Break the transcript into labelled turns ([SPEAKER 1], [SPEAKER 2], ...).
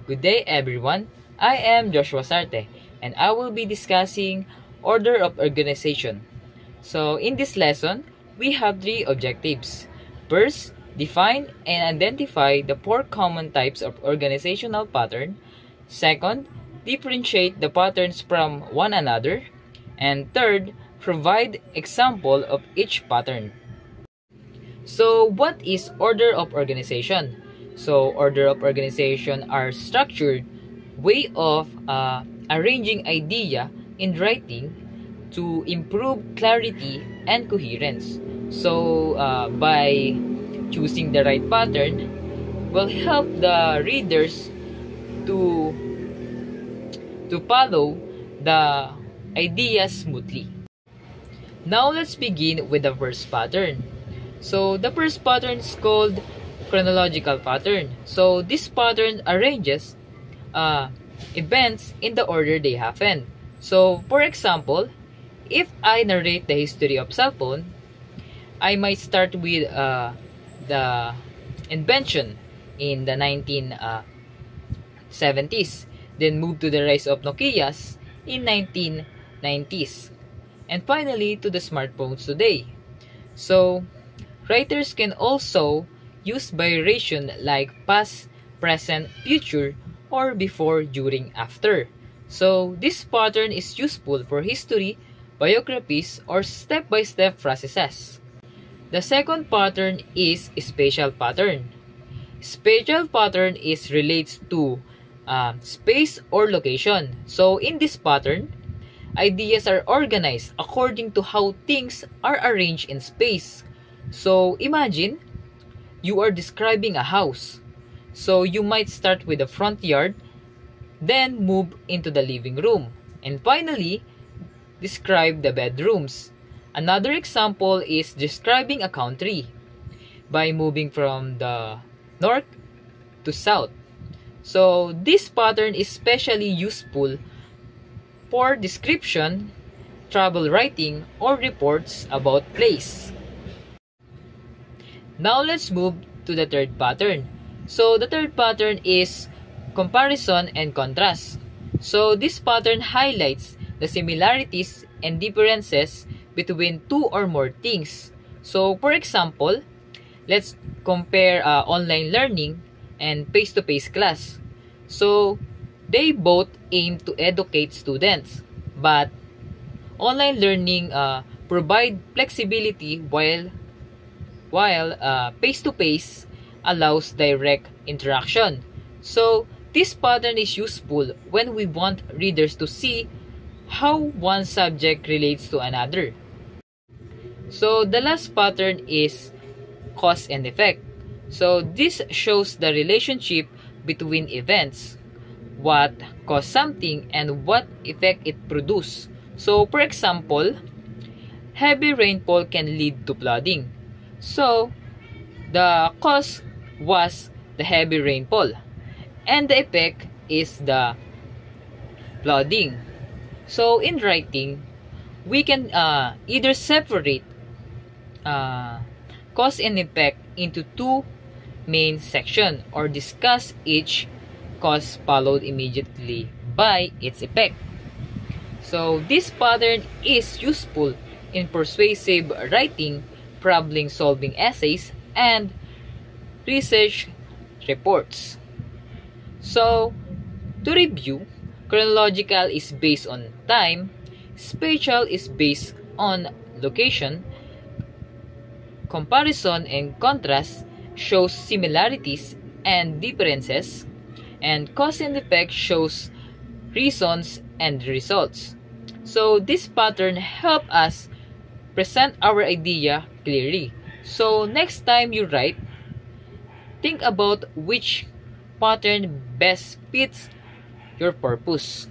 [SPEAKER 1] Good day everyone, I am Joshua Sarte and I will be discussing order of organization. So in this lesson, we have three objectives. First, define and identify the four common types of organizational pattern. Second, differentiate the patterns from one another. And third, provide example of each pattern. So what is order of organization? So order of organization are structured way of arranging idea in writing to improve clarity and coherence. So by choosing the right pattern will help the readers to follow the ideas smoothly. Now let's begin with the first pattern. So the first pattern is called chronological pattern. So this pattern arranges events in the order they happen. So for example, if I narrate the history of cell phone, I might start with the invention in the 1970s, then move to the rise of Nokia's in 1990s, and finally to the smartphones today. So writers can also use variation like past, present, future, or before, during, after. So this pattern is useful for history, biographies, or step-by-step processes. The second pattern is spatial pattern. Spatial pattern relates to space or location. So in this pattern, ideas are organized according to how things are arranged in space. So imagine you are describing a house. So you might start with the front yard, then move into the living room, and finally describe the bedrooms. Another example is describing a country by moving from the north to south. So this pattern is especially useful for description, travel writing, or reports about place. Now let's move to the third pattern. So the third pattern is comparison and contrast. So this pattern highlights the similarities and differences between two or more things. So for example, let's compare online learning and face-to-face class. So they both aim to educate students, but online learning provide flexibility while face-to-face allows direct interaction. So this pattern is useful when we want readers to see how one subject relates to another. So the last pattern is cause and effect. So this shows the relationship between events, what caused something and what effect it produces. So for example, heavy rainfall can lead to flooding. So the cause was the heavy rainfall and the effect is the flooding. So in writing, we can either separate cause and effect into two main sections or discuss each cause followed immediately by its effect. So this pattern is useful in persuasive writing, problem-solving essays, and research reports. So to review, chronological is based on time, spatial is based on location, comparison and contrast shows similarities and differences, and cause and effect shows reasons and results. So this pattern help us present our idea clearly. So next time you write, think about which pattern best fits your purpose.